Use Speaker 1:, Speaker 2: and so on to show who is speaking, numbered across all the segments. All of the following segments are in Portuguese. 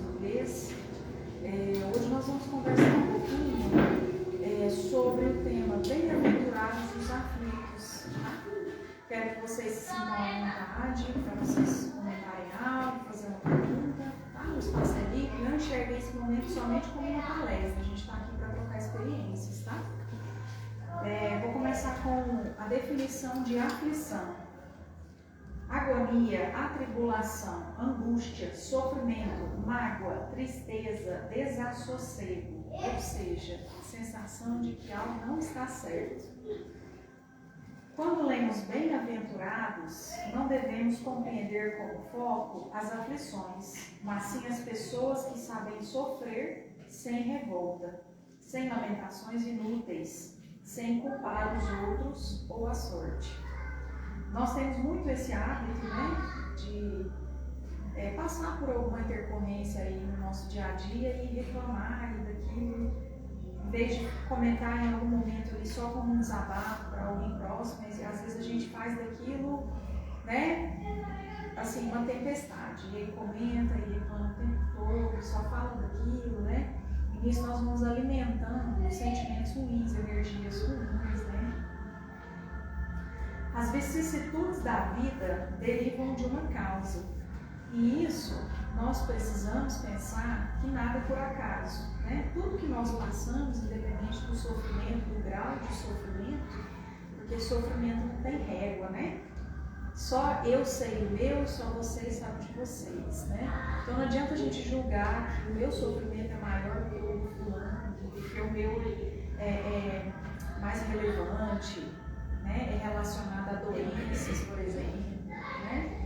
Speaker 1: inglês. Hoje nós vamos conversar um pouquinho sobre o tema Bem-aventurados os aflitos. Tá? Quero que vocês se sintam à vontade para vocês comentarem algo, fazer uma pergunta. Tá? O espaço é livre, não enxergue esse momento somente como uma palestra. A gente está aqui para trocar experiências. Tá? Vou começar com a definição de aflição. Agonia, atribulação, angústia, sofrimento, mágoa, tristeza, desassossego, ou seja, sensação de que algo não está certo. Quando lemos bem-aventurados, não devemos compreender como foco as aflições, mas sim as pessoas que sabem sofrer sem revolta, sem lamentações inúteis, sem culpar os outros ou a sorte. Nós temos muito esse hábito, né, de passar por alguma intercorrência aí no nosso dia a dia e reclamar daquilo, em vez de comentar em algum momento ali só como um desabafo para alguém próximo, mas às vezes a gente faz daquilo, né, assim, uma tempestade, e aí comenta e reclama o tempo todo, só fala daquilo, né, e nisso nós vamos alimentando sentimentos ruins, energias ruins, né. As vicissitudes da vida derivam de uma causa, e isso nós precisamos pensar que nada é por acaso, né? Tudo que nós passamos, independente do sofrimento, do grau de sofrimento, porque sofrimento não tem régua, né? Só eu sei o meu, só vocês sabem de vocês, né? Então não adianta a gente julgar que o meu sofrimento é maior do que o do fulano, porque o meu é mais relevante, né, é relacionado a doenças, por exemplo, né?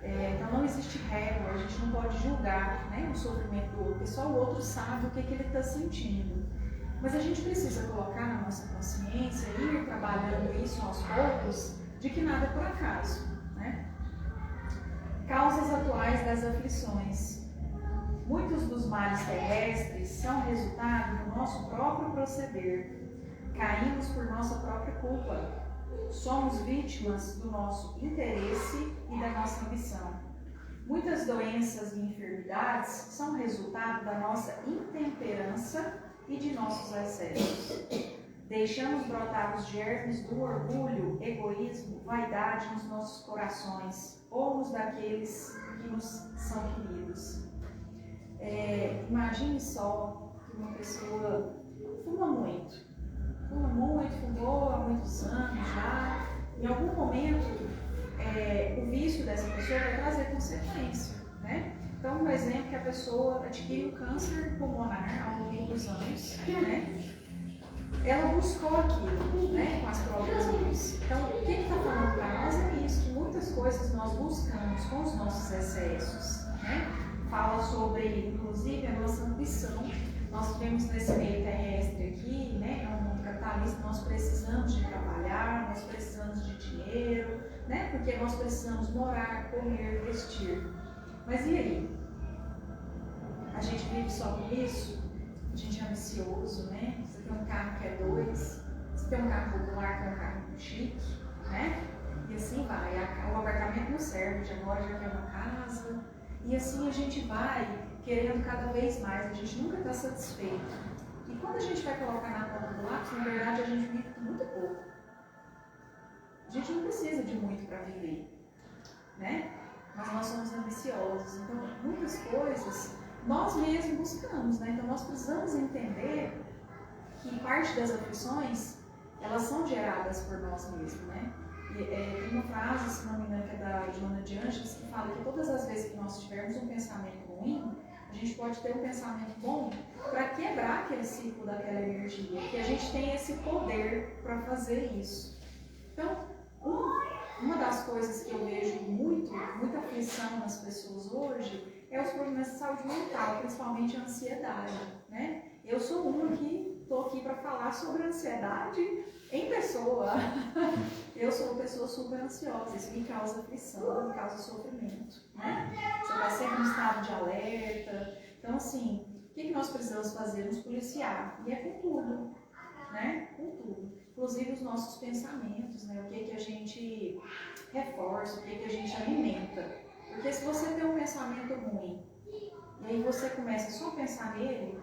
Speaker 1: Então não existe régua, a gente não pode julgar, né, o sofrimento do outro, porque só o outro sabe o que ele está sentindo. Mas a gente precisa colocar na nossa consciência e ir trabalhando isso aos poucos, de que nada é por acaso, né? Causas atuais das aflições. Muitos dos males terrestres são resultado do nosso próprio proceder. Caímos por nossa própria culpa. Somos vítimas do nosso interesse e da nossa ambição. Muitas doenças e enfermidades são resultado da nossa intemperança e de nossos excessos. Deixamos brotar os germes do orgulho, egoísmo, vaidade nos nossos corações ou nos daqueles que nos são queridos. Imagine só que uma pessoa fumou há muitos anos já. Em algum momento, o vício dessa pessoa vai trazer consequência, né? Então, um exemplo que a pessoa adquire um câncer pulmonar ao longo dos anos, né? Ela buscou aquilo, né, com as próprias mãos. Então, o que está falando para nós é isso, que muitas coisas nós buscamos com os nossos excessos, né? Fala sobre, inclusive, a nossa ambição. Nós vivemos nesse meio terrestre aqui, né? É um mundo capitalista, nós precisamos de trabalhar, nós precisamos de dinheiro, né? Porque nós precisamos morar, comer, vestir. Mas e aí? A gente vive só com isso? A gente é ambicioso, né? Você tem um carro que é 2, você tem um carro popular que é um carro chique, né? E assim vai. O apartamento não serve, agora já quer uma casa. E assim a gente vai querendo cada vez mais, a gente nunca está satisfeito. E quando a gente vai colocar na ponta do lápis, na verdade a gente vive com muito pouco. A gente não precisa de muito para viver, né? Mas nós somos ambiciosos, então muitas coisas nós mesmos buscamos, né? Então nós precisamos entender que parte das aflições, elas são geradas por nós mesmos, né? E, tem uma frase, se não me engano, que é da Joana de Ângeles, que fala que todas as vezes que nós tivermos um pensamento ruim, a gente pode ter um pensamento bom para quebrar aquele ciclo daquela energia, que a gente tem esse poder para fazer isso. Então, uma das coisas que eu vejo muita aflição nas pessoas hoje é os problemas de saúde mental, principalmente a ansiedade, né? Eu sou uma que estou aqui para falar sobre ansiedade em pessoa. Eu sou uma pessoa super ansiosa, isso me causa aflição, me causa sofrimento, né? Você está sempre em estado de alerta. Então, assim, o que nós precisamos fazer? Nos policiar. E é com tudo, né? Com tudo. Inclusive os nossos pensamentos, né? O que a gente reforça, o que a gente alimenta. Porque se você tem um pensamento ruim E aí você começa só a pensar nele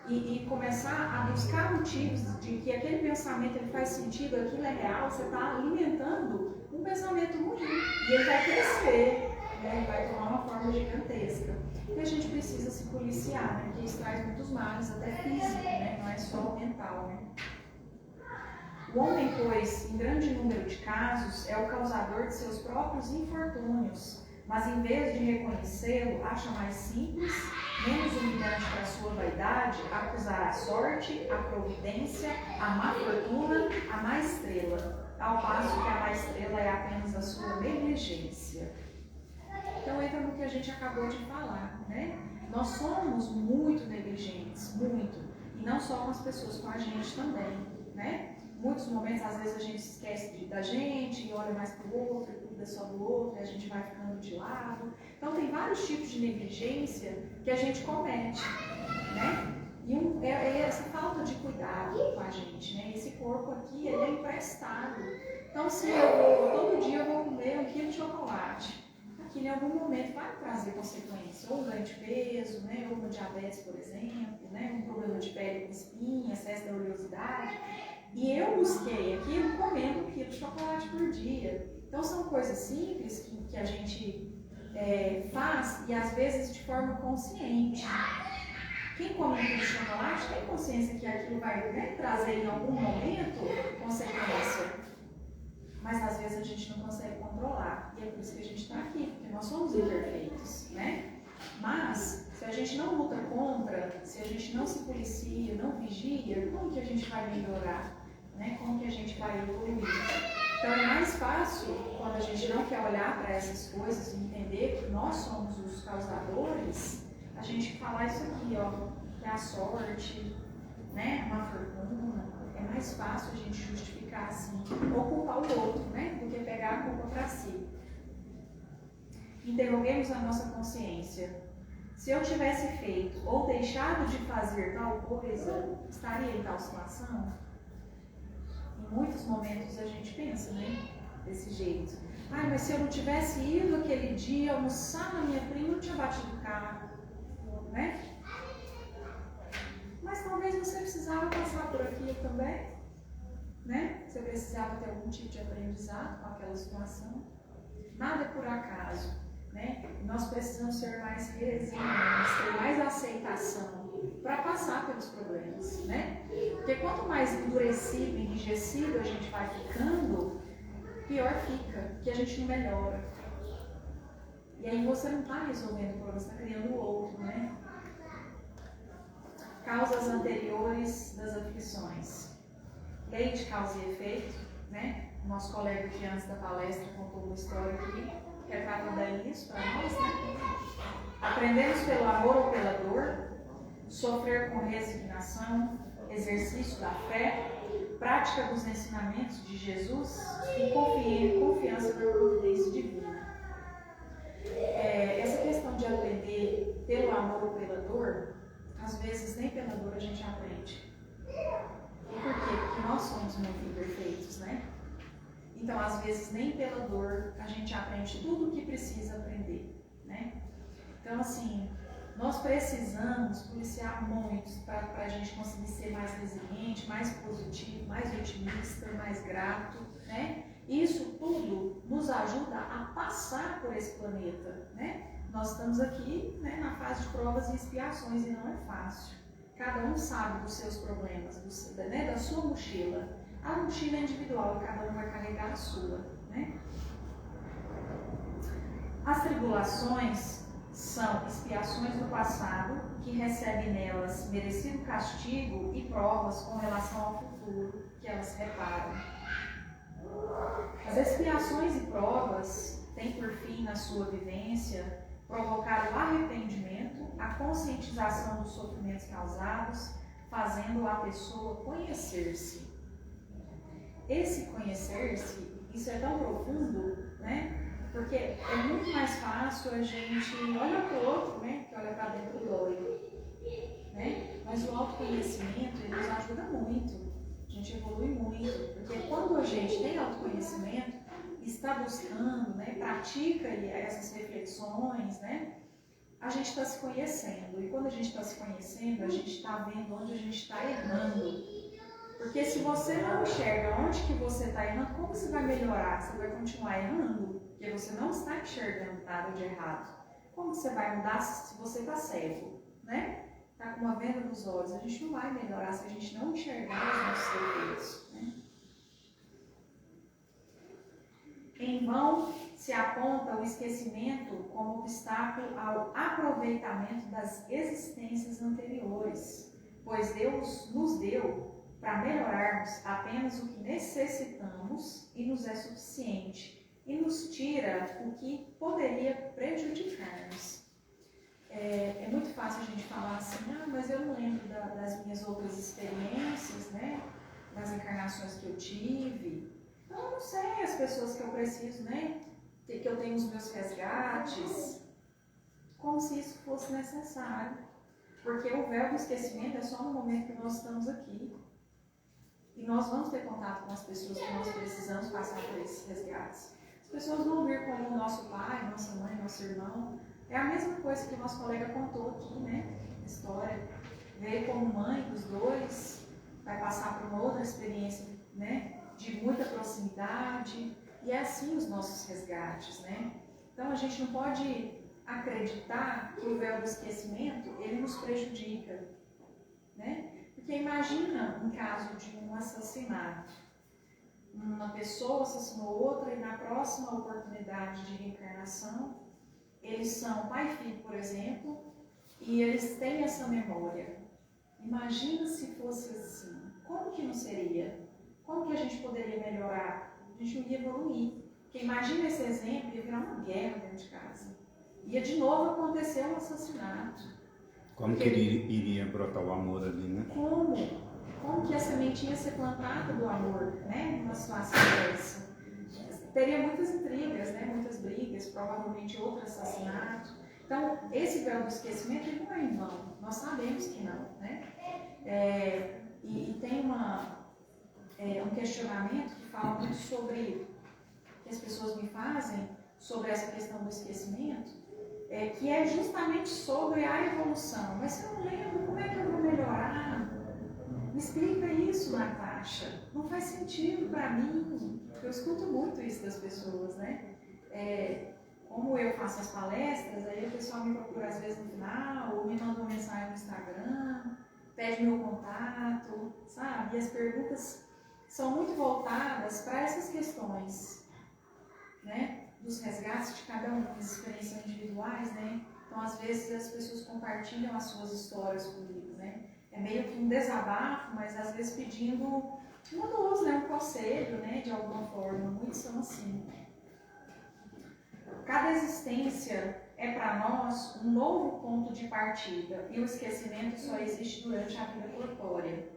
Speaker 1: e começar a buscar motivos de que aquele pensamento ele faz sentido, aquilo é real, você está alimentando um pensamento ruim. E ele vai crescer, né? Ele vai tomar uma forma gigantesca. E a gente precisa se policiar, né? Porque isso traz muitos males, até físico, né? Não é só mental, né? O homem, pois, em grande número de casos, é o causador de seus próprios infortúnios, mas em vez de reconhecê-lo, acha mais simples, menos humilhante para a sua vaidade, acusar a sorte, a providência, a má fortuna, a má estrela, ao passo que a má estrela é apenas a sua negligência. Então entra no que a gente acabou de falar, né? Nós somos muito negligentes, muito, e não só com as pessoas, com a gente também, né? Muitos momentos, às vezes, a gente esquece da gente e olha mais para o outro, cuida só do outro, e a gente vai ficando de lado. Então, tem vários tipos de negligência que a gente comete, né? E é essa falta de cuidado com a gente, né? Esse corpo aqui, ele é emprestado. Então, se todo dia eu vou comer 1 quilo de chocolate, aquilo em algum momento vai trazer consequências, ou um ganho de peso, né? Ou uma diabetes, por exemplo, né? Um problema de pele com espinha, excesso da oleosidade. E eu busquei aquilo comendo 1 quilo de chocolate por dia. Então são coisas simples que a gente faz e às vezes de forma consciente. Quem come 1 quilo de chocolate tem consciência que aquilo vai, né, trazer em algum momento consequência. Mas às vezes a gente não consegue controlar. E é por isso que a gente está aqui, porque nós somos imperfeitos, né? Mas se a gente não luta contra, se a gente não se policia, não vigia, como que a gente vai melhorar? Né? Como que a gente vai evoluir? Então é mais fácil, quando a gente não quer olhar para essas coisas e entender que nós somos os causadores, a gente falar isso aqui, ó, que é a sorte, né? Uma fortuna. É mais fácil a gente justificar assim, ou culpar o outro, né? Do que pegar a culpa para si. Interroguemos a nossa consciência. Se eu tivesse feito ou deixado de fazer tal coisa, estaria em tal situação? Em muitos momentos a gente pensa, né? Desse jeito. Ah, mas se eu não tivesse ido aquele dia almoçar na minha prima, eu não tinha batido o carro, né? Mas talvez você precisava passar por aquilo também, né? Você precisava ter algum tipo de aprendizado com aquela situação. Nada é por acaso, né? Nós precisamos ser mais resilientes, ter mais aceitação para passar pelos problemas, né? Porque quanto mais endurecido, enrijecido a gente vai ficando, pior fica, que a gente não melhora. E aí você não está resolvendo o problema, você está criando outro, né? Causas anteriores das aflições. Lei de causa e efeito, né? O nosso colega que antes da palestra contou uma história aqui, que acaba dando isso para nós, né? Aprendemos pelo amor ou pela dor, sofrer com resignação, exercício da fé, prática dos ensinamentos de Jesus e confiança na providência divina. Essa questão de aprender pelo amor ou pela dor, às vezes nem pela dor a gente aprende. E por quê? Porque nós somos muito imperfeitos, né? Então, às vezes, nem pela dor a gente aprende tudo o que precisa aprender, né? Então, assim, nós precisamos policiar muito para a gente conseguir ser mais resiliente, mais positivo, mais otimista, mais grato, né? Isso tudo nos ajuda a passar por esse planeta, né? Nós estamos aqui, né, na fase de provas e expiações e não é fácil. Cada um sabe dos seus problemas, da sua mochila. A mochila é individual e cada um vai carregar a sua, né? As tribulações são expiações do passado que recebem nelas merecido castigo e provas com relação ao futuro que elas reparam. As expiações e provas têm por fim na sua vivência provocar o arrependimento, a conscientização dos sofrimentos causados, fazendo a pessoa conhecer-se. Esse conhecer-se, isso é tão profundo, né? Porque é muito mais fácil a gente olhar para o outro, né? Que olha para dentro do olho, né? Mas o autoconhecimento, ele nos ajuda muito. A gente evolui muito. Porque quando a gente tem autoconhecimento, está buscando, né? Pratica essas reflexões, né? a gente está se conhecendo. E quando a gente está se conhecendo, a gente está vendo onde a gente está errando. Porque se você não enxerga onde que você está errando, como você vai melhorar? Você vai continuar errando, porque você não está enxergando nada de errado. Como você vai mudar se você está cego, né? Está com uma venda nos olhos. A gente não vai melhorar se a gente não enxergar os nossos defeitos, né? Em vão se aponta o esquecimento como obstáculo ao aproveitamento das existências anteriores, pois Deus nos deu para melhorarmos apenas o que necessitamos e nos é suficiente, e nos tira o que poderia prejudicar-nos. É muito fácil a gente falar assim, mas eu não lembro das minhas outras experiências, né? Das encarnações que eu tive. Então, eu não sei as pessoas que eu preciso, né? Que eu tenho os meus resgates, como se isso fosse necessário. Porque o véu do esquecimento é só no momento que nós estamos aqui. E nós vamos ter contato com as pessoas que nós precisamos passar por esses resgates. As pessoas vão vir como nosso pai, nossa mãe, nosso irmão. É a mesma coisa que o nosso colega contou aqui, né? História. Veio como mãe dos dois, vai passar por uma outra experiência, né? De muita proximidade. E é assim os nossos resgates, né? Então a gente não pode acreditar que o véu do esquecimento, ele nos prejudica, né? Porque imagina um caso de um assassinato. Uma pessoa assassinou outra e na próxima oportunidade de reencarnação, eles são pai e filho, por exemplo, e eles têm essa memória. Imagina se fosse assim. Como que não seria? Como que a gente poderia melhorar? A gente não ia evoluir. Porque imagina esse exemplo, ia virar uma guerra dentro de casa. Ia de novo acontecer um assassinato.
Speaker 2: Como que ele iria brotar o amor ali, né?
Speaker 1: Como que a sementinha ia ser plantada do amor, né? Numa situação dessa. Teria muitas intrigas, né? Muitas brigas, provavelmente outro assassinato. Então, esse véu do esquecimento ele não é em vão. Nós sabemos que não, né? E tem um questionamento que fala muito sobre, que as pessoas me fazem, sobre essa questão do esquecimento, que é justamente sobre a evolução. Mas se eu não lembro, como é que eu vou melhorar? Me explica isso, Natasha. Não faz sentido para mim. Eu escuto muito isso das pessoas, né? Como eu faço as palestras, aí o pessoal me procura às vezes no final, ou me manda uma mensagem no Instagram, pede meu contato, sabe? E as perguntas são muito voltadas para essas questões, né? Dos resgates de cada um, das experiências individuais, né? Então, às vezes, as pessoas compartilham as suas histórias comigo, né? É meio que um desabafo, mas às vezes pedindo uma luz, né? Um conselho, né? De alguma forma. Muitos são assim. Cada existência é para nós um novo ponto de partida e o esquecimento só existe durante a vida corpórea.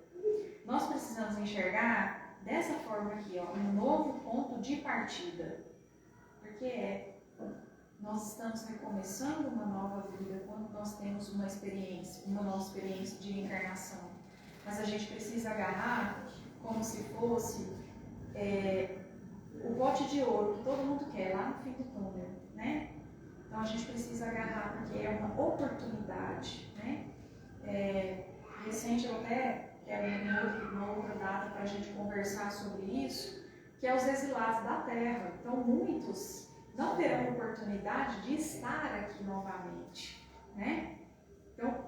Speaker 1: Nós precisamos enxergar dessa forma aqui, ó, um novo ponto de partida. Porque nós estamos recomeçando uma nova vida quando nós temos uma nova experiência de reencarnação. Mas a gente precisa agarrar como se fosse o bote de ouro que todo mundo quer lá no fim do túnel, né? Então a gente precisa agarrar porque é uma oportunidade, né? Recente eu até quero uma outra data para a gente conversar sobre isso, que é os exilados da Terra. Então muitos não terão oportunidade de estar aqui novamente, né? Então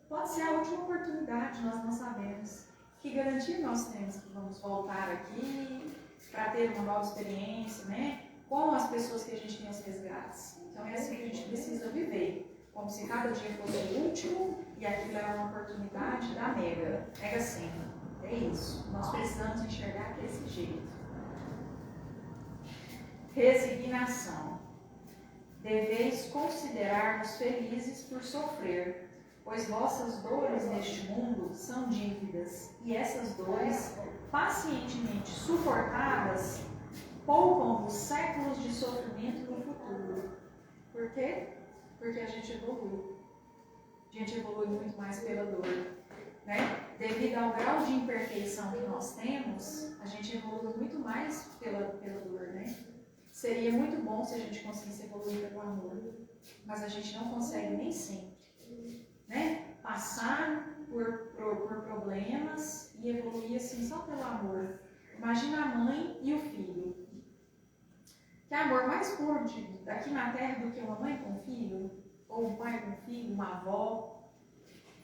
Speaker 1: pode ser a última oportunidade, nós não sabemos. Que garantia nós temos que vamos voltar aqui para ter uma nova experiência, né? Com as pessoas que a gente tem os resgates. Então é assim que a gente precisa viver, como se cada dia fosse o último e aquilo era uma oportunidade da mega sena. É isso. Nós precisamos enxergar desse jeito. Resignação. Deveis considerar-vos felizes por sofrer, pois vossas dores neste mundo são dívidas, e essas dores, pacientemente suportadas, poupam-vos séculos de sofrimento no futuro. Por quê? Porque a gente evolui. A gente evolui muito mais pela dor, né? Devido ao grau de imperfeição que nós temos, a gente evolui muito mais pela dor, né? Seria muito bom se a gente conseguisse evoluir pelo amor. mas a gente não consegue nem sempre, né? Passar por problemas e evoluir assim só pelo amor. Imagina a mãe e o filho. Que amor mais puro aqui na Terra do que uma mãe com um filho, ou um pai com um filho, uma avó,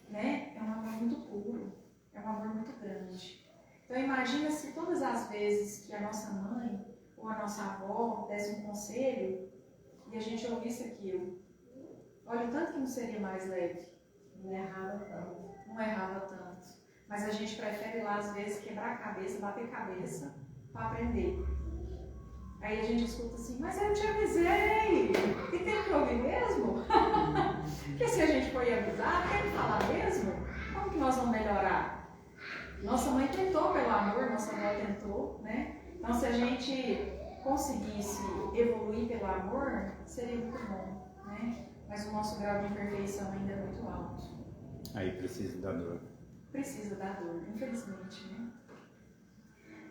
Speaker 1: né? É um amor muito puro, é um amor muito grande. Então imagina se todas as vezes que a nossa mãe ou a nossa avó desse um conselho e a gente ouvisse aquilo. Olha o tanto que não seria mais leve.
Speaker 3: Não errava tanto.
Speaker 1: Não errava tanto. Mas a gente prefere lá às vezes quebrar a cabeça, bater cabeça para aprender. Aí a gente escuta assim, mas eu te avisei! E tem que ouvir mesmo? Porque se a gente foi avisar, tem que falar mesmo? Como que nós vamos melhorar? Nossa mãe tentou pelo amor, nossa avó tentou, né? Então se a gente conseguisse evoluir pelo amor, seria muito bom, né? Mas o nosso grau de imperfeição ainda é muito alto.
Speaker 2: Aí precisa da dor.
Speaker 1: Precisa da dor, infelizmente, né?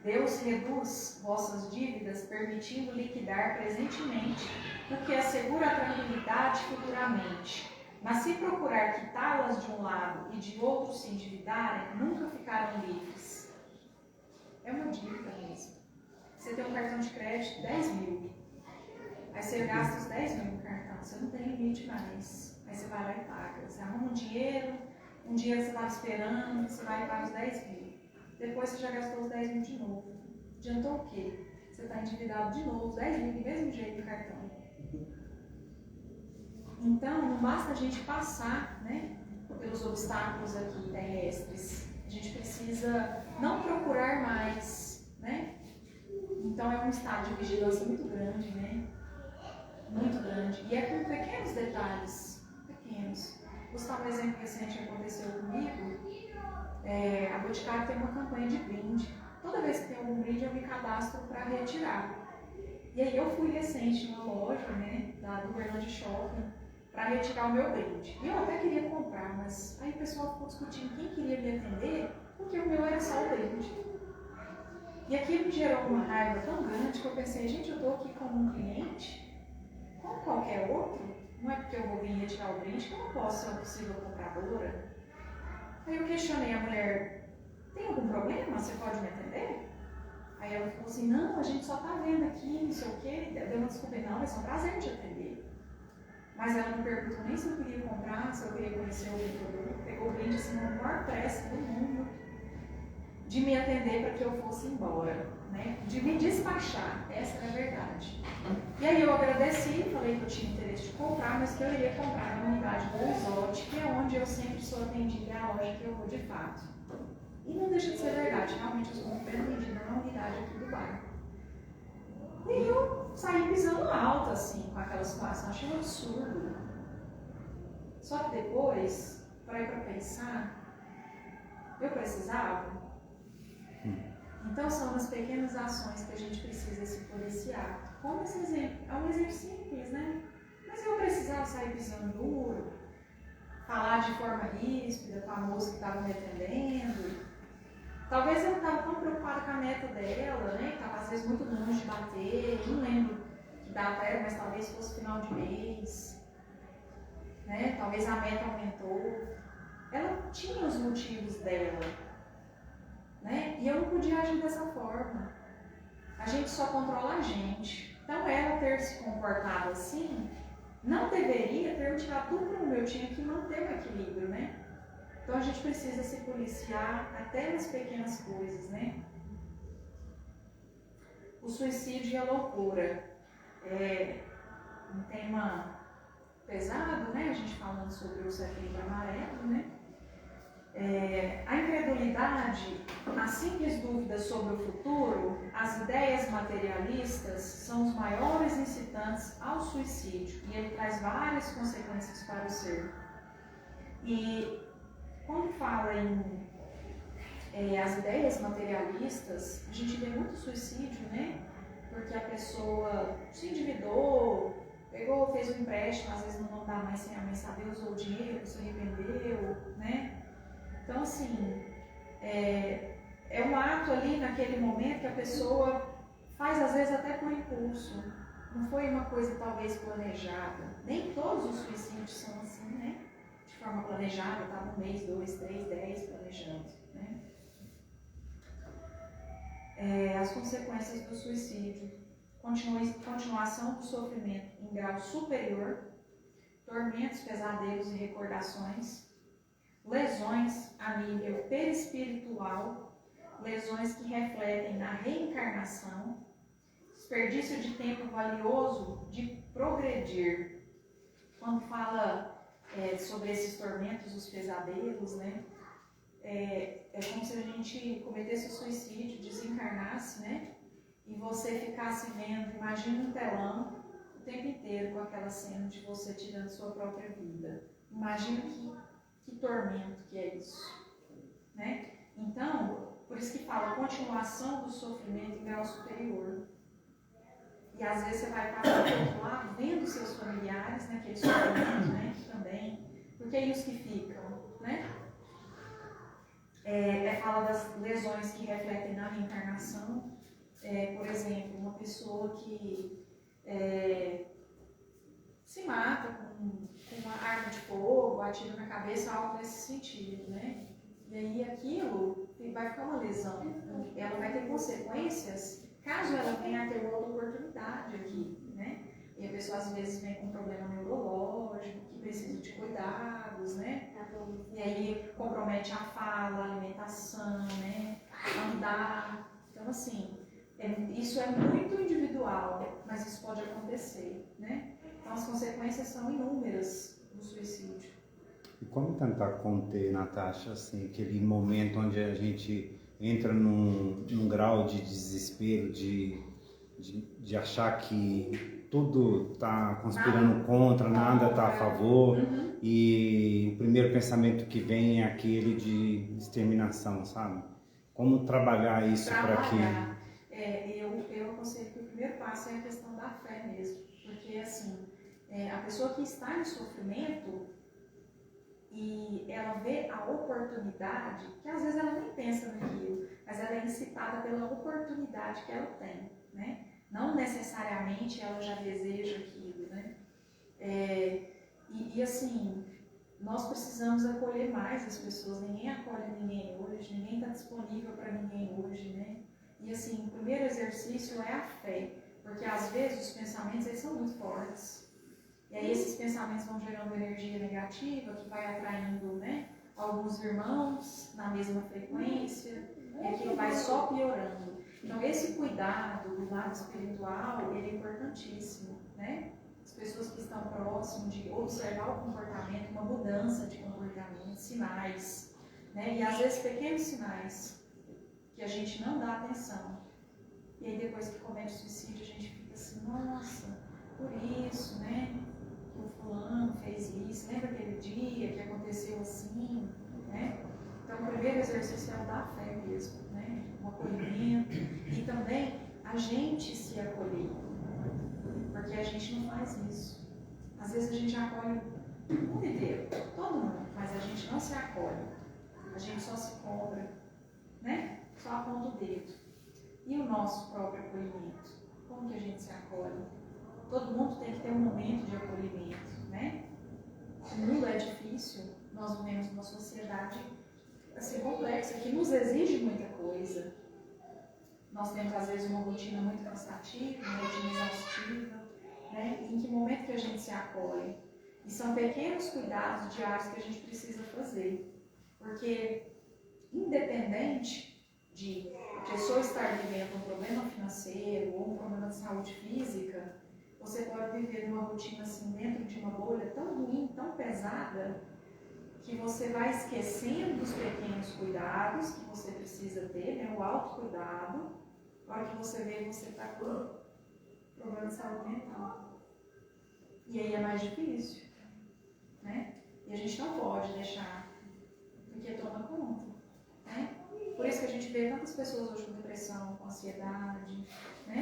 Speaker 1: Deus reduz vossas dívidas, permitindo liquidar presentemente, o que assegura a tranquilidade futuramente. Mas se procurar quitá-las de um lado e de outro se endividarem, nunca ficarão livres. É uma dívida mesmo. Você tem um cartão de crédito, 10 mil. Aí você gasta os 10 mil no cartão, você não tem limite mais. Aí você vai lá e paga. Você arruma um dinheiro que você estava esperando, você vai e paga os 10 mil. Depois você já gastou os 10 mil de novo. Adiantou o quê? Você está endividado de novo, 10 mil do mesmo jeito no cartão. Então, não basta a gente passar, né, pelos obstáculos aqui terrestres. A gente precisa não procurar mais, né? Então, é um estado de vigilância muito grande, né? Muito grande. E é com pequenos detalhes, pequenos. Vou citar um exemplo recente que aconteceu comigo. A Boticário tem uma campanha de brinde. Toda vez que tem algum brinde, eu me cadastro para retirar. E aí eu fui recente numa loja, né, do Berlândia Shopping, para retirar o meu brinde. E eu até queria comprar, mas aí o pessoal ficou discutindo quem queria me atender, porque o meu era só o brinde. E aquilo me gerou uma raiva tão grande que eu pensei, gente, eu estou aqui como um cliente, como qualquer outro. Não é porque eu vou vir retirar o brinde que eu não posso ser uma possível compradora. Aí eu questionei a mulher, tem algum problema? Você pode me atender? Aí ela falou assim, não, a gente só tá vendo aqui, não sei o quê. Deu uma desculpa, não, vai ser um prazer te atender. Mas ela não perguntou nem se eu queria comprar, se eu queria conhecer algum produto. Pegou o brinde assim, no maior pressa do mundo, de me atender para que eu fosse embora, né? De me despachar, essa é a verdade. E aí eu agradeci, falei que eu tinha interesse de comprar, mas que eu iria comprar na unidade do Exote, que é onde eu sempre sou atendida, é a loja que eu vou de fato. E não deixa de ser verdade, realmente eu sou muito bem atendida na unidade aqui do bairro. E eu saí pisando alto, assim, com aquela situação, achei um absurdo. Só que depois, parei para pensar, eu precisava? Então são nas pequenas ações que a gente precisa se policiar. Como esse exemplo, é um exemplo simples, né? Mas eu precisava sair pisando duro, falar de forma ríspida com a moça que estava me atendendo. Talvez eu não estava tão preocupada com a meta dela, né? Estava às vezes muito longe de bater, não lembro que data era, mas talvez fosse final de mês, né? Talvez a meta aumentou. Ela tinha os motivos dela, né? E eu não podia agir dessa forma. A gente só controla a gente. Então ela ter se comportado assim não deveria ter tirado do prumo. Eu tinha que manter o equilíbrio, né? Então a gente precisa se policiar até nas pequenas coisas, né? O suicídio e a loucura é um tema pesado, né? A gente falando sobre o setembro amarelo, né? A incredulidade, a simples dúvida sobre o futuro, as ideias materialistas são os maiores incitantes ao suicídio e ele traz várias consequências para o ser. E quando fala em as ideias materialistas, a gente vê muito suicídio, né? Porque a pessoa se endividou, pegou, fez um empréstimo, às vezes no nome da mãe, sem a mãe saber, usou o dinheiro, se arrependeu, né? Então, assim, é um ato ali naquele momento que a pessoa faz, às vezes, até por impulso, não foi uma coisa talvez planejada. Nem todos os suicídios são assim, né? De forma planejada, estava 1 mês, 2, 3, 10 planejando, né? As consequências do suicídio: continuação do sofrimento em grau superior, tormentos, pesadelos e recordações, lesões a nível perispiritual, lesões que refletem na reencarnação, desperdício de tempo valioso de progredir. Quando fala sobre esses tormentos, os pesadelos, né? É como se a gente cometesse o suicídio, desencarnasse, né? E você ficasse vendo, imagina um telão o tempo inteiro com aquela cena de você tirando sua própria vida. Imagina que tormento que é isso, né? Então, por isso que fala continuação do sofrimento em grau superior. E às vezes você vai estar do outro lado, vendo seus familiares, né, aquele sofrimento, né, também. Porque é isso que ficam, né? Fala das lesões que refletem na reencarnação. Por exemplo, uma pessoa que se mata com uma arma de fogo, atira na cabeça, algo nesse sentido, né? E aí aquilo vai ficar uma lesão. Ela vai ter consequências caso ela venha a ter outra oportunidade aqui, né? E a pessoa às vezes vem com um problema neurológico, que precisa de cuidados, né? E aí compromete a fala, a alimentação, né? Andar. Então, assim, isso é muito individual, mas isso pode acontecer, né? Então, as consequências são inúmeras do suicídio.
Speaker 2: E como tentar conter, Natasha, assim, aquele momento onde a gente entra num grau de desespero, de achar que tudo está conspirando contra, nada está a favor, e o primeiro pensamento que vem é aquele de exterminação, sabe? Como trabalhar isso para que...
Speaker 1: Eu aconselho que o primeiro passo é a questão da fé mesmo, porque assim, a pessoa que está em sofrimento e ela vê a oportunidade, que às vezes ela nem pensa naquilo, mas ela é incitada pela oportunidade que ela tem, né? Não necessariamente ela já deseja aquilo, né? E assim, nós precisamos acolher mais as pessoas. Ninguém acolhe ninguém hoje, ninguém está disponível para ninguém hoje, né? E assim, o primeiro exercício é a fé, porque às vezes os pensamentos eles são muito fortes. E aí esses pensamentos vão gerando energia negativa que vai atraindo, né, alguns irmãos na mesma frequência, e aquilo vai só piorando. Então esse cuidado do lado espiritual, ele é importantíssimo, né? As pessoas que estão próximas de observar o comportamento, uma mudança de comportamento, sinais, né? E às vezes pequenos sinais que a gente não dá atenção. E aí depois que comete suicídio a gente fica assim, nossa, por isso, né? O fulano fez isso, lembra aquele dia que aconteceu assim, né? Então o primeiro exercício é o da fé mesmo, né? O acolhimento e também a gente se acolher, porque a gente não faz isso. Às vezes a gente acolhe o mundo inteiro, todo mundo, mas a gente não se acolhe, a gente só se cobra, né? Só aponta o dedo. E o nosso próprio acolhimento? Como que a gente se acolhe? Todo mundo tem que ter um momento de acolhimento, né? O mundo é difícil, nós vivemos numa sociedade assim, complexa, que nos exige muita coisa. Nós temos às vezes uma rotina muito cansativa, uma rotina exaustiva, né? E em que momento que a gente se acolhe? E são pequenos cuidados diários que a gente precisa fazer, porque independente de a pessoa estar vivendo um problema financeiro ou um problema de saúde física, você pode viver numa rotina assim, dentro de uma bolha tão ruim, tão pesada, que você vai esquecendo dos pequenos cuidados que você precisa ter, né? O autocuidado. A hora que você vê, você está com problema de saúde mental. E aí é mais difícil, né? E a gente não pode deixar, porque toma conta, né? Por isso que a gente vê tantas pessoas hoje com depressão, com ansiedade, né?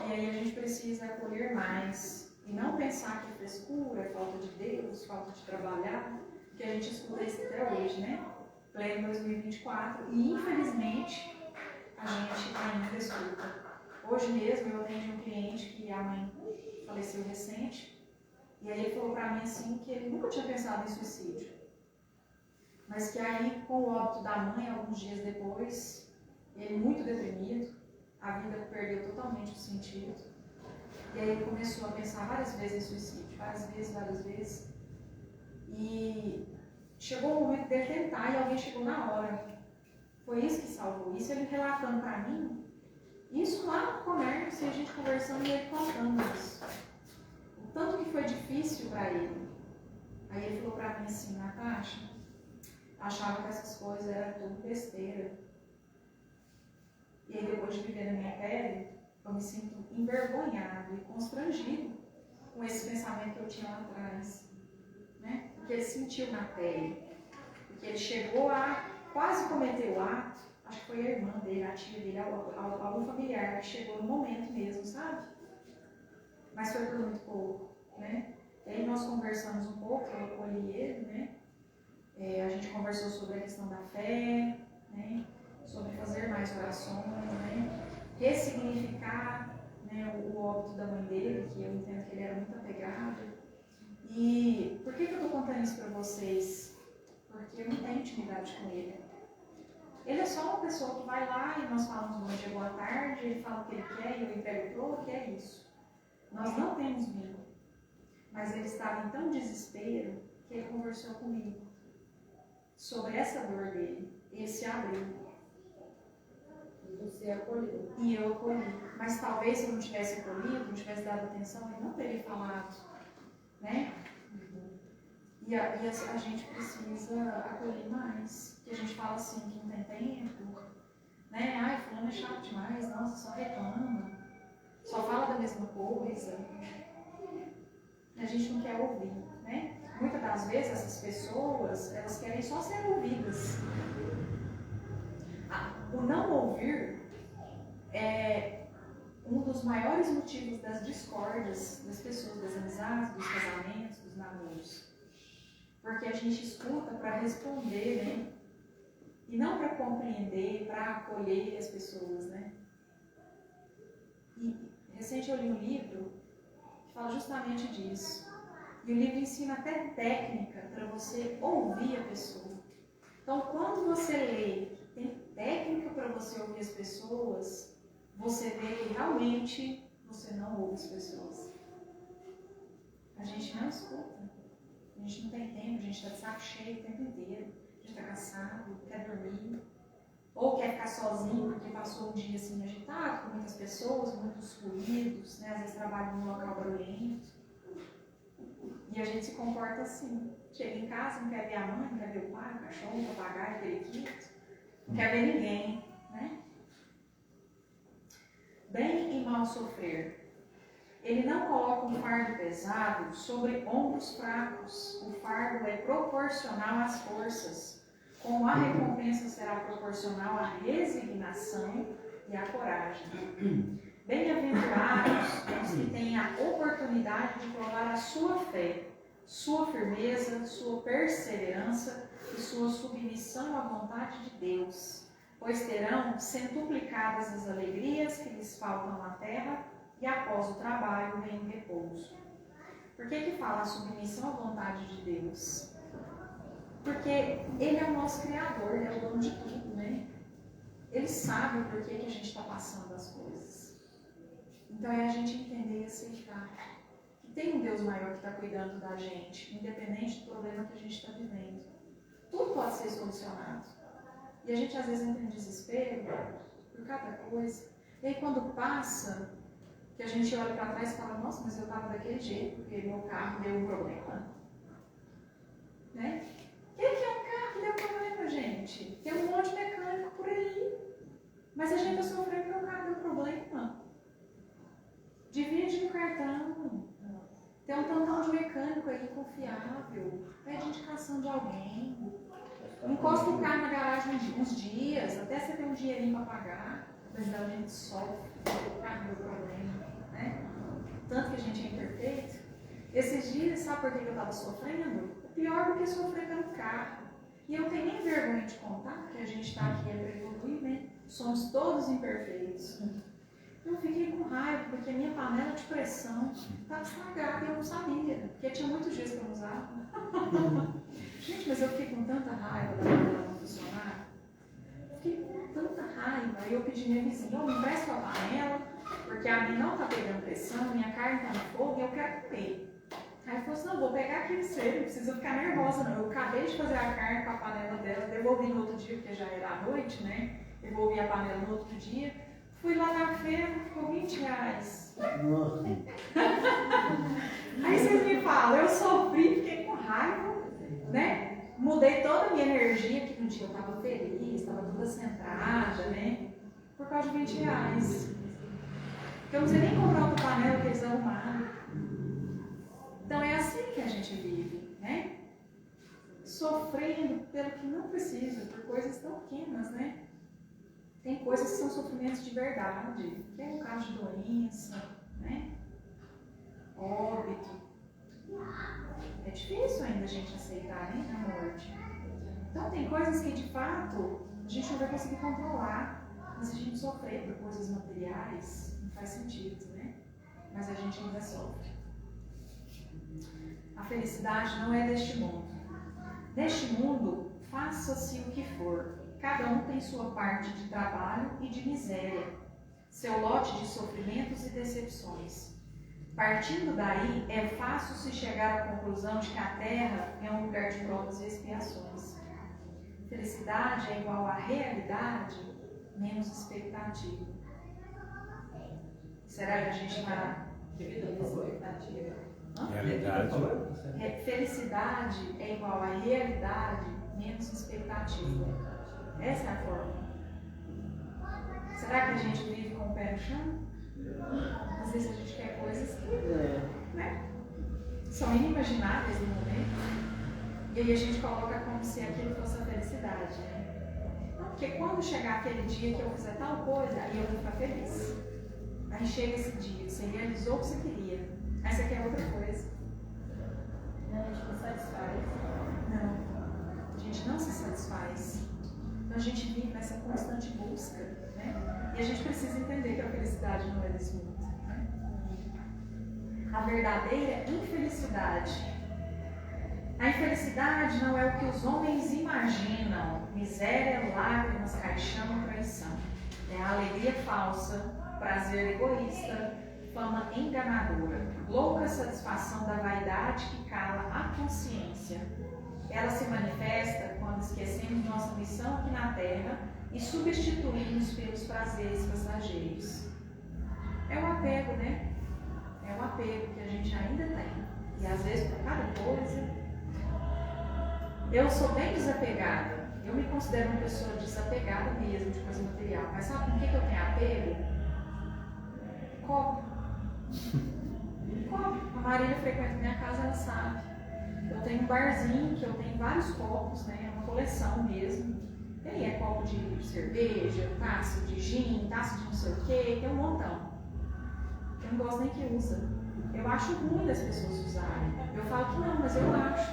Speaker 1: E aí a gente precisa acolher mais e não pensar que é frescura, é falta de Deus, falta de trabalhar, porque a gente escuta isso até hoje, né? Pleno 2024 e infelizmente a gente ainda escuta. Hoje mesmo eu atendi um cliente que a mãe faleceu recente, e aí ele falou pra mim assim que ele nunca tinha pensado em suicídio. Mas que aí, com o óbito da mãe, alguns dias depois, ele muito deprimido, a vida perdeu totalmente o sentido. E aí ele começou a pensar várias vezes em suicídio, várias vezes. E chegou o momento dele tentar e alguém chegou na hora. Foi isso que salvou. Isso ele relatando pra mim, isso lá no comércio, a gente conversando e ele contando isso. O tanto que foi difícil pra ele. Aí ele falou pra mim assim, Natasha, achava que essas coisas eram tudo besteira. E aí depois de viver na minha pele, eu me sinto envergonhado e constrangido com esse pensamento que eu tinha lá atrás. Né? Porque ele sentiu na pele. Porque ele chegou a quase cometer o ato, acho que foi a irmã dele, a tia dele, algum familiar que chegou no momento mesmo, sabe? Mas foi por muito pouco, né? E aí nós conversamos um pouco, eu acolhi ele, né? A gente conversou sobre a questão da fé, né? Sobre fazer mais orações, né? Ressignificar, né, o óbito da mãe dele, que eu entendo que ele era muito apegado. E por que eu estou contando isso para vocês? Porque eu não tenho intimidade com ele. Ele é só uma pessoa que vai lá e nós falamos bom dia, boa tarde, ele fala o que ele quer e eu entrego tudo, que é isso. Nós não temos vínculo. Mas ele estava em tão desespero que ele conversou comigo sobre essa dor dele. Ele se abriu.
Speaker 3: E você acolheu.
Speaker 1: E eu acolhi. Mas talvez se eu não tivesse acolhido, não tivesse dado atenção, ele não teria falado. Né? E a gente precisa acolher mais. Porque a gente fala assim, que não tem tempo. Né? Ai, fulano é chato demais, nossa, só reclama. Só fala da mesma coisa. A gente não quer ouvir, né? Muitas das vezes essas pessoas, elas querem só ser ouvidas. O não ouvir é um dos maiores motivos das discórdias das pessoas, das amizades, dos casamentos, dos namoros. Porque a gente escuta para responder, né? E não para compreender, para acolher as pessoas, né? E recente eu li um livro que fala justamente disso. E o livro ensina até técnica para você ouvir a pessoa. Então, quando você lê, tem técnica para você ouvir as pessoas, você vê que realmente você não ouve as pessoas. A gente não escuta. A gente não tem tempo, a gente está de saco cheio o tempo inteiro. A gente está cansado, quer dormir. Ou quer ficar sozinho porque passou um dia assim agitado, com muitas pessoas, muitos ruídos, né? Às vezes trabalha num local barulhento. E a gente se comporta assim. Chega em casa, não quer ver a mãe, não quer ver o pai, o cachorro, o papagaio, o periquito. Não quer ver ninguém, né? Bem e mal sofrer. Ele não coloca um fardo pesado sobre ombros fracos. O fardo é proporcional às forças, como a recompensa será proporcional à resignação e à coragem. Bem-aventurados os que têm a oportunidade de provar a sua fé, sua firmeza, sua perseverança e sua submissão à vontade de Deus, pois terão centuplicadas as alegrias que lhes faltam na terra e após o trabalho vem o repouso. Por que fala a submissão à vontade de Deus? Porque Ele é o nosso Criador, Ele é o dono de tudo, né? Ele sabe o porquê que a gente está passando as coisas. Então é a gente entender e aceitar que tem um Deus maior que está cuidando da gente, independente do problema que a gente está vivendo. Tudo pode ser solucionado. E a gente às vezes entra em desespero por cada coisa. E aí quando passa, que a gente olha para trás e fala, nossa, mas eu estava daquele jeito, porque meu carro deu um problema. Né? O que é um carro que deu problema, gente? Tem um monte de mecânico por aí. Mas a gente está sofrendo porque o carro deu problema. Divide no cartão. Tem um tantão de mecânico aí confiável. Pede indicação de alguém. Encosta o carro na garagem uns dias, até você ter um dinheirinho para pagar. Mas a gente sofre. O carro deu problema. Né? Tanto que a gente é imperfeito. Esses dias, sabe por que eu estava sofrendo? Pior do que sofrer pelo carro. E eu não tenho nem vergonha de contar, porque a gente está aqui para evoluir, né? Somos todos imperfeitos. Eu fico raiva porque a minha panela de pressão estava estragada e eu não sabia, porque tinha muitos dias que eu não usava. Gente, mas eu fiquei com tanta raiva da panela não funcionar. Fiquei com tanta raiva. Aí eu pedi minha vizinha, me empresta a panela, porque a minha não está pegando pressão, minha carne está no fogo e eu quero comer. Aí ela falou assim, não, vou pegar aqui pra você, não precisa ficar nervosa não. Eu acabei de fazer a carne com a panela dela, devolvi no outro dia, porque já era à noite, né? Devolvi a panela no outro dia. Fui lá na feira, ficou R$20. Aí vocês me falam, eu sofri, fiquei com raiva, né? Mudei toda a minha energia, que no dia eu estava feliz, estava toda centrada, né? Por causa de R$20. Porque eu não sei nem comprar outra panela que eles arrumaram. Então é assim que a gente vive, né? Sofrendo pelo que não precisa, por coisas tão pequenas, né? Tem coisas que são sofrimentos de verdade, que é o caso de doença, né? Óbito. É difícil ainda a gente aceitar, né? A morte. Então tem coisas que de fato a gente não vai conseguir controlar, mas a gente sofrer por coisas materiais não faz sentido, né? Mas a gente ainda sofre. A felicidade não é deste mundo. Neste mundo, faça-se o que for. Cada um tem sua parte de trabalho e de miséria, seu lote de sofrimentos e decepções. Partindo daí, é fácil se chegar à conclusão de que a Terra é um lugar de provas e expiações. Felicidade é igual a realidade menos expectativa. Será que a gente está...
Speaker 2: Realidade.
Speaker 1: Felicidade é igual a realidade menos expectativa. Essa é a forma. Será que a gente vive com o pé no chão? Às vezes a gente quer coisas que, né, são inimagináveis no momento. E aí a gente coloca como se aquilo fosse a felicidade, né? Porque quando chegar aquele dia que eu fizer tal coisa, aí eu vou ficar feliz. Aí chega esse dia, você realizou o que você queria. Aí você quer outra coisa.
Speaker 3: Não, a gente não satisfaz.
Speaker 1: Não, a gente não se satisfaz. Então a gente vive nessa constante busca, né? E a gente precisa entender que a felicidade não é desse mundo, né? A verdadeira infelicidade. A infelicidade não é o que os homens imaginam. Miséria, lágrimas, caixão, traição. É a alegria falsa, prazer egoísta, fama enganadora, louca satisfação da vaidade que cala a consciência. Ela se manifesta quando esquecemos nossa missão aqui na Terra e substituímos pelos prazeres passageiros. É um apego, né? É um apego que a gente ainda tem. E às vezes por cada coisa. Eu sou bem desapegada. Eu me considero uma pessoa desapegada mesmo de coisa material. Mas sabe com o que eu tenho apego? Copo. Copo. A Marília frequenta minha casa, ela sabe. Eu tenho um barzinho que eu tenho vários copos, né? É uma coleção mesmo. E aí é copo de cerveja, taça de gin, taça de não sei o quê, tem um montão. Eu não gosto nem que usa. Eu acho ruim das pessoas usarem. Eu falo que não, mas eu acho.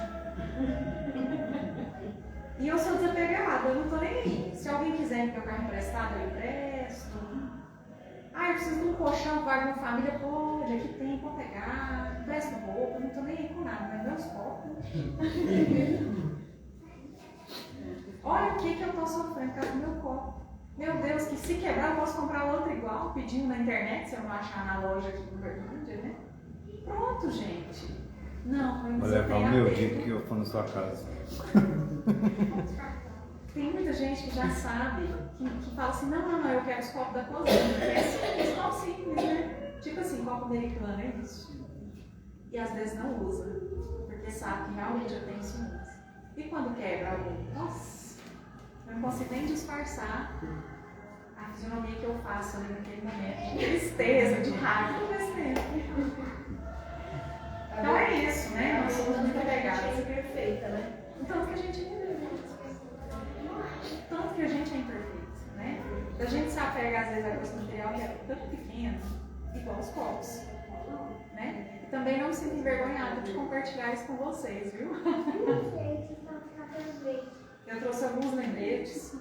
Speaker 1: E eu sou desapegada, eu não tô nem aí. Se alguém quiser me ter o carro emprestado, eu empresto. Ah, eu preciso de um colchão, vai uma família, pode, aqui tem, pode pegar, empresta roupa, eu não tô nem aí com nada, mas meus copos. Olha o que eu tô sofrendo por causa do meu copo. Meu Deus, que se quebrar eu posso comprar outro igual, pedindo na internet, se eu não achar na loja aqui no Berlândia, né? Pronto, gente. Não, eu não
Speaker 2: Vou levar o meu dia que eu for na sua casa.
Speaker 1: Tem muita gente que já sabe, que fala assim, não, eu quero os copos da cozinha, é simples, tão simples, né? Tipo assim, copo americano, é isso. E às vezes não usa, porque sabe que realmente já tem ciúmes. E quando quebra algum, nossa, eu não consigo nem disfarçar a fisionomia que eu faço ali naquele momento, de tristeza, de raiva, todo esse tempo. Então é isso, né? Nós somos muito apegados.
Speaker 3: É imperfeita, né?
Speaker 1: Tanto que a gente é imperfeito. Tanto que a gente é imperfeito, né? A gente se apega às vezes a coisa material que é tanto pequena, igual os copos, né? E também não me sinto envergonhada de compartilhar isso com vocês, viu? Eu trouxe alguns lembretes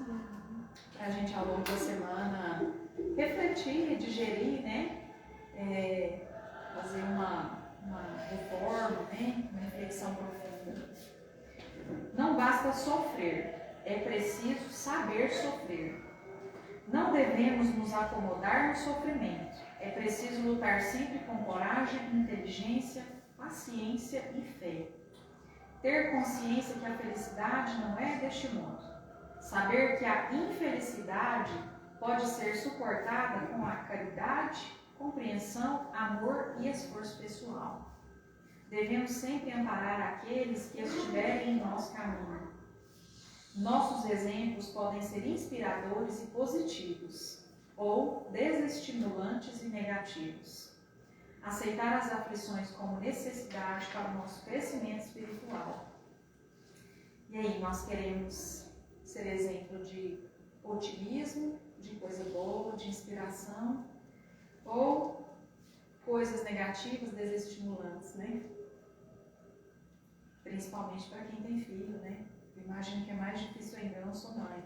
Speaker 1: pra gente ao longo da semana refletir e digerir, né? fazer uma reforma, né? Uma reflexão profunda. Não basta sofrer, é preciso saber sofrer. Não devemos nos acomodar no sofrimento, é preciso lutar sempre com coragem, inteligência, paciência e fé. Ter consciência que a felicidade não é deste mundo. Saber que a infelicidade pode ser suportada com a caridade, compreensão, amor e esforço pessoal. Devemos sempre amparar aqueles que estiverem em nosso caminho. Nossos exemplos podem ser inspiradores e positivos, ou desestimulantes e negativos. Aceitar as aflições como necessidade para o nosso crescimento espiritual. E aí, nós queremos ser exemplo de otimismo, de coisa boa, de inspiração, ou coisas negativas, desestimulantes, né? Principalmente para quem tem filho, né? Eu imagino que é mais difícil ainda, eu não sou mãe,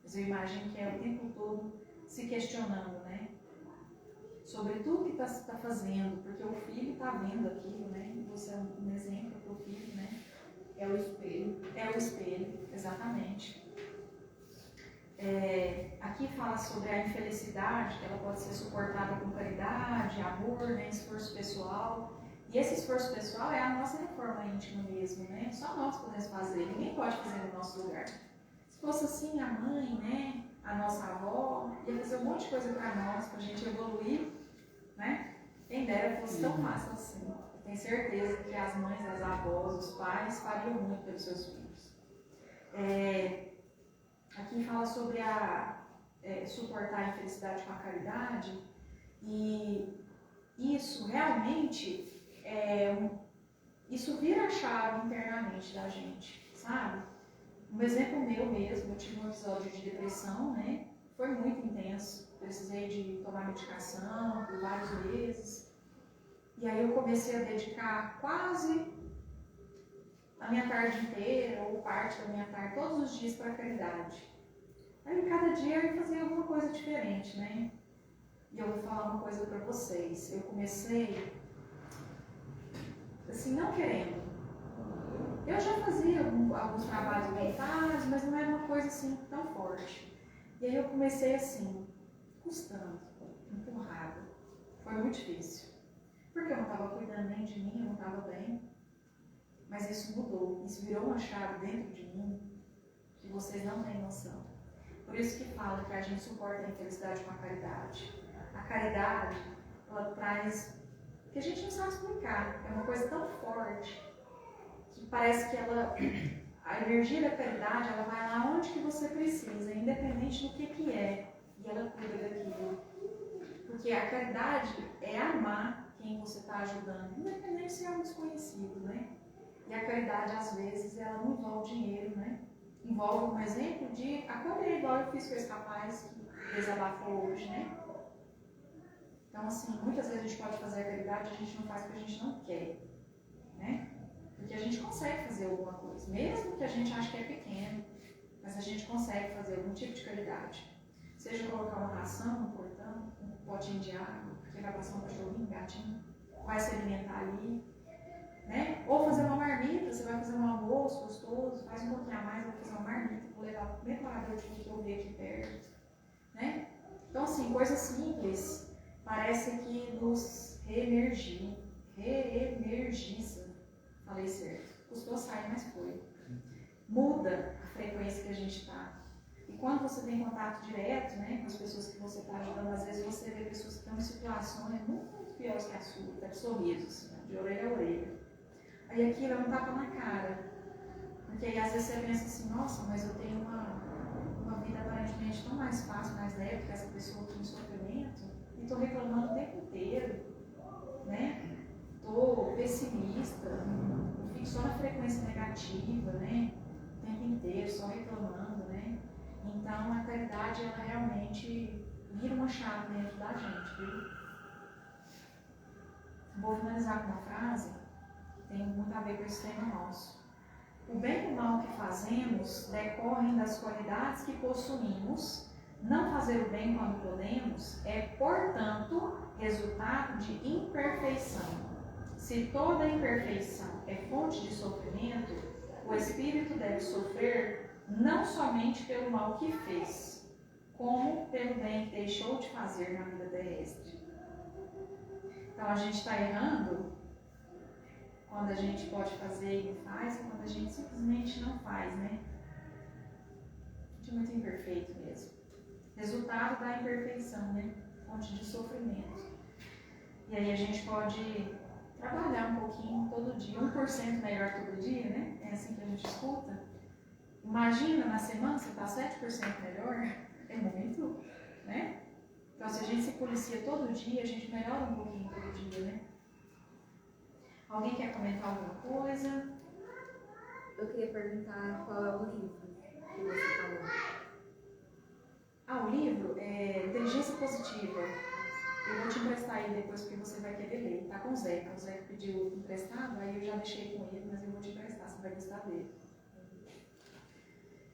Speaker 1: mas eu imagino que é o tempo todo se questionando, né? Sobre tudo que está fazendo, porque o filho está vendo aquilo, né? E você é um exemplo para o filho, né?
Speaker 3: É o espelho.
Speaker 1: É o espelho, exatamente. Aqui fala sobre a infelicidade, que ela pode ser suportada com caridade, amor, né? Esforço pessoal. E esse esforço pessoal é a nossa reforma íntima mesmo, né? Só nós podemos fazer, ninguém pode fazer no nosso lugar. Se fosse assim, a mãe, né? A nossa avó, ia fazer um monte de coisa para nós, para a gente evoluir, né? Quem dera fosse tão fácil assim. Eu tenho certeza que as mães, as avós, os pais fariam muito pelos seus filhos. Aqui fala sobre suportar a infelicidade com a caridade, e isso realmente isso vira a chave internamente da gente, sabe? Um exemplo meu mesmo, eu tive um episódio de depressão, né? Foi muito intenso, precisei de tomar medicação por vários meses, e aí eu comecei a dedicar quase a minha tarde inteira, ou parte da minha tarde, todos os dias para a caridade. Aí cada dia eu fazia alguma coisa diferente, né? E eu vou falar uma coisa para vocês, eu comecei assim, não querendo. Eu já fazia alguns trabalhos mentais, mas não era uma coisa assim tão forte. E aí eu comecei assim, custando, empurrada. Foi muito difícil. Porque eu não estava cuidando nem de mim, eu não estava bem. Mas isso mudou, isso virou uma chave dentro de mim que vocês não têm noção. Por isso que fala que a gente suporta a infelicidade com a caridade. A caridade, ela traz que a gente não sabe explicar, é uma coisa tão forte que parece que a energia da caridade, ela vai lá onde que você precisa, independente do que é, e ela cuida daquilo. Porque a caridade é amar quem você está ajudando, independente se é um desconhecido, né? E a caridade, às vezes, ela não envolve dinheiro, né? Envolve um exemplo de acolher, igual eu fiz com esse rapaz que desabafou hoje, né? Então, assim, muitas vezes a gente pode fazer a caridade, a gente não faz porque a gente não quer, né? Porque a gente consegue fazer alguma coisa, mesmo que a gente ache que é pequeno, mas a gente consegue fazer algum tipo de caridade. Seja colocar uma ração no portão, um potinho de água, porque vai passar um cachorrinho, um gatinho, vai se alimentar ali, né? Ou fazer uma marmita, você vai fazer um almoço gostoso, faz um pouquinho a mais, vai fazer uma marmita, vou levar o primeiro morador de que eu vi aqui perto, né? Então, assim, coisas simples. Parece que nos reenergiza. Falei certo. Custou sair, mas foi. Muda a frequência que a gente está. E quando você tem contato direto, né, com as pessoas que você está ajudando, às vezes você vê pessoas que estão em situações muito piores que a sua, até de sorrisos, né, de orelha a orelha. Aí aquilo é um tapa na cara. Porque aí às vezes você pensa assim, nossa, mas eu tenho uma vida aparentemente tão mais fácil, mais leve que essa pessoa aqui em sofrimento. E estou reclamando o tempo inteiro, né? Estou pessimista, fico só na frequência negativa, né? O tempo inteiro, só reclamando, né? Então a caridade, ela realmente vira uma chave dentro da gente, viu? Vou finalizar com uma frase que tem muito a ver com esse tema nosso. O bem e o mal que fazemos decorrem das qualidades que possuímos. Não fazer o bem quando podemos é, portanto, resultado de imperfeição. Se toda imperfeição é fonte de sofrimento, o espírito deve sofrer não somente pelo mal que fez, como pelo bem que deixou de fazer na vida terrestre. Então a gente está errando quando a gente pode fazer e não faz, e quando a gente simplesmente não faz, né? A gente é muito imperfeito mesmo. Resultado da imperfeição, né? Fonte de sofrimento. E aí a gente pode trabalhar um pouquinho todo dia, 1% melhor todo dia, né? É assim que a gente escuta. Imagina na semana você está 7% melhor, é muito, né? Então se a gente se policia todo dia, a gente melhora um pouquinho todo dia, né? Alguém quer comentar alguma coisa?
Speaker 3: Eu queria perguntar qual é o livro que você falou.
Speaker 1: Ah, o livro é Inteligência Positiva. Eu vou te emprestar ele depois porque você vai querer ler. Tá com o Zeca. O Zeca pediu emprestado, aí eu já deixei com ele, mas eu vou te emprestar, você vai gostar dele.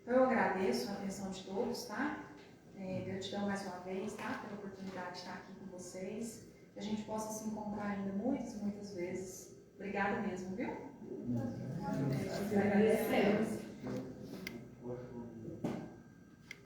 Speaker 1: Então eu agradeço a atenção de todos, tá? Gratidão mais uma vez, tá? Pela oportunidade de estar aqui com vocês. Que a gente possa se encontrar ainda muitas, muitas vezes. Obrigada mesmo, viu?
Speaker 3: Agradecemos.